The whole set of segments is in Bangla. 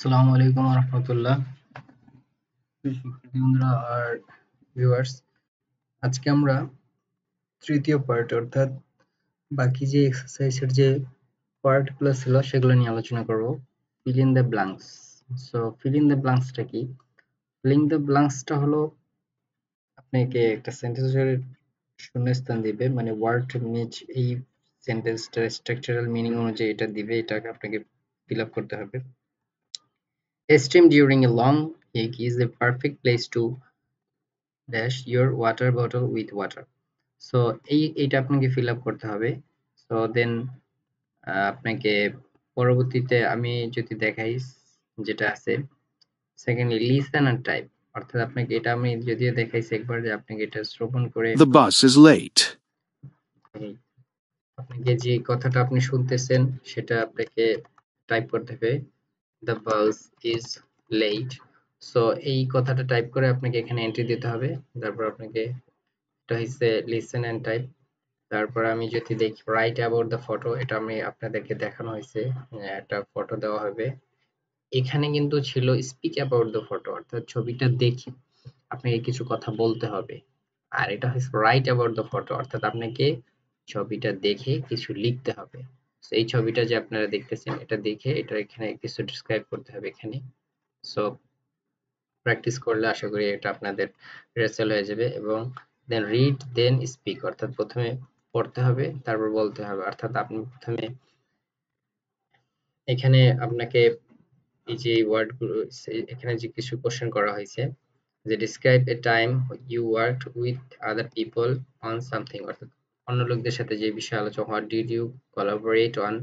আসসালামু আলাইকুম রহমতুল্লাহ। শিক্ষার্থী বন্ধুরা আর ভিউয়ার্স, আজকে আমরা তৃতীয় পার্ট অর্থাৎ বাকি যে এক্সারসাইজের যে পার্টগুলো ছিল সেগুলো নিয়ে আলোচনা করব। Fill in the blanks. So fill in the ব্ল্যাঙ্কসটা কি? ফিল ইন দ্য ব্ল্যাঙ্কসটা হলো আপনাকে একটা সেন্টেন্সের শূন্যস্থান দিবে, মানে ওয়ার্ড মিচ এই সেন্টেন্সটার স্ট্রাকচারাল মিনিং অনুযায়ী এটা দিবে, এটাকে আপনাকে ফিল আপ করতে হবে। A stream during a long hike is a perfect place to dash your water bottle with water. So এইটা আপনাকে ফিল আপ করতে হবে। সো দেন আপনাকে পরবর্তীতে আমি যদি দেখাই যেটা আছে, সেকেন্ডলি লিসেন এন্ড টাইপ, অর্থাৎ আপনাকে এটা আমি যদিও দেখাইছি একবার, যে আপনাকে এটা শ্রবণ করে The bus is late. আপনাকে যে কথাটা আপনি শুনতেছেন সেটা আপনাকে টাইপ করতে হবে, the bus is late. So এই কথাটা টাইপ করে আপনাকে এখানে এন্ট্রি দিতে হবে। তারপর আপনাকে এটা হচ্ছে লিসেন এন্ড টাইপ। তারপর আমি যদি দেখি রাইট অ্যাবাউট দ্য ফটো, এটা আমি আপনাদেরকে দেখানো হয়েছে, একটা ফটো দেওয়া হবে। এখানে কিন্তু ছিল স্পিক অ্যাবাউট দ্য ফটো, অর্থাৎ ছবিটা দেখে আপনাকে কিছু কথা বলতে হবে। আর এটা হচ্ছে রাইট অ্যাবাউট দ্য ফটো, অর্থাৎ আপনাকে ছবিটা দেখে কিছু লিখতে হবে। So, এই ছবিটা যে আপনারা দেখতেছেন এটা দেখে এটা এখানে কিছু ডিসক্রাইব করতে হবে এখানে। সো প্র্যাকটিস করলে আশা করি এটা আপনাদের রেসেল হয়ে যাবে। এবং দেন রিড দেন স্পিক, অর্থাৎ প্রথমে পড়তে হবে তারপর বলতে হবে। অর্থাৎ আপনি প্রথমে এখানে আপনাকে এই যে ওয়ার্ডগুলো এখানে যে কিছু কোশ্চেন করা হয়েছে, যে describe a time you worked with other people on something, অর্থাৎ অন্য লোকদের সাথে যে বিষয়ে আলোচনা, what did you collaborate on,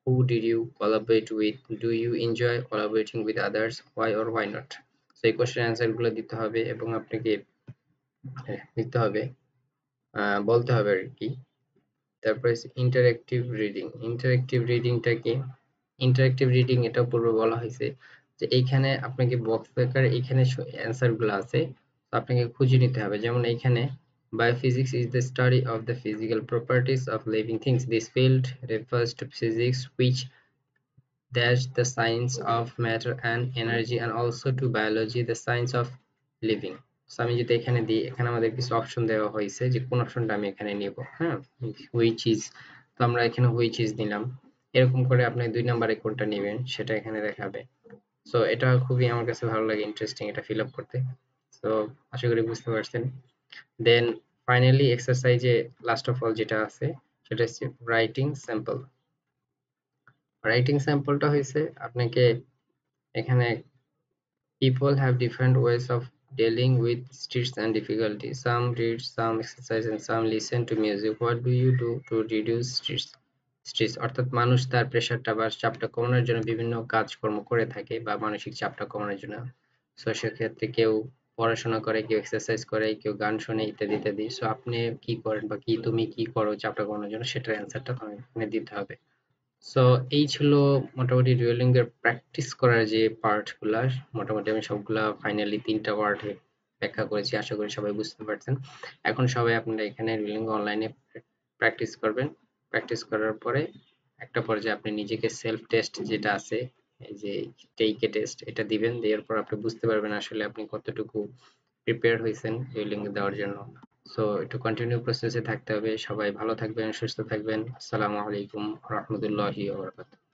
who did you collaborate with, do you enjoy collaborating with others, why or why not। so এই কোশ্চেন অ্যান্সার গুলো দিতে হবে এবং আপনাকে দিতে হবে, বলতে হবে আর কি। তারপরে ইন্টারেক্টিভ রিডিং। ইন্টারেক্টিভ রিডিংটা কি? ইন্টারেক্টিভ রিডিং এটা পূর্বে বলা হয়েছে যে এইখানে আপনাকে বক্স আকারে এখানে অ্যান্সার গুলো আছে, তো আপনাকে খুঁজে নিতে হবে। যেমন এইখানে biophysics is the study of the physical properties of living things. This field refers to physics which dash the science of matter and energy, and also to biology the science of living. So আমি যদি এখানে দিই, এখানে আমাদের কিছু অপশন দেওয়া হয়েছে যে কোন অপশনটা আমি এখানে নিব। হ্যাঁ, হুইচ ইজ, তো আমরা এখানে হুইচ ইজ নিলাম। এরকম করে আপনি 2 নম্বরে কোনটা নেবেন সেটা এখানে দেখাবে। সো এটা খুবই আমার কাছে ভালো লাগে, ইন্টারেস্টিং এটা ফিল আপ করতে। সো আশা করি বুঝতে পারছেন। দেন ফাইনালি এক্সারসাইজে লাস্ট অফ অল যেটা আছে সেটা হচ্ছে রাইটিং স্যাম্পল। রাইটিং স্যাম্পলটা হয়েছে আপনাকে এখানে people have different ways of dealing with stress and difficulty. Some read, some exercise, and some listen to music. What do you do to reduce stress? অর্থাৎ মানুষ তার প্রেশারটা বা চাপটা কমানোর জন্য বিভিন্ন কাজকর্ম করে থাকে, বা মানসিক চাপটা কমানোর জন্য। সো সেক্ষেত্রে কেউ পড়াশোনা করে, কেউ এক্সারসাইজ করে, কেউ গান শোনে, ইত্যাদি ইত্যাদি। সো আপনি কি করেন বা তুমি কি করো চাপটা কমানোর জন্য, সেটার অ্যান্সারটা এখানে দিতে হবে। সো এই ছিল মোটামুটি ডুয়েলিং এর প্র্যাকটিস করার যে পার্ট গুলা, মোটামুটি আমি সবগুলা ফাইনালি 3টা ওয়ার্ডে ব্যাখ্যা করেছি। আশা করি সবাই বুঝতে পারছেন। এখন সবাই আপনারা এখানে ডুয়েলিং অনলাইনে প্র্যাকটিস করবেন। প্র্যাকটিস করার পরে একটা পর্যায়ে আপনি নিজেকে সেলফ টেস্ট যেটা আছে, এই যে টেক এ টেস্ট, এটা দিবেন। দেওয়ার পর আপনি বুঝতে পারবেন আসলে আপনি কতটুকু প্রিপেয়ার হয়েছেন ডুয়েলিং দেওয়ার জন্য। সো একটু কন্টিনিউ প্রসেসে থাকতে হবে। সবাই ভালো থাকবেন, সুস্থ থাকবেন। আসসালামু আলাইকুম রহমতুল্লাহি ওয়া বারাকাতুহু।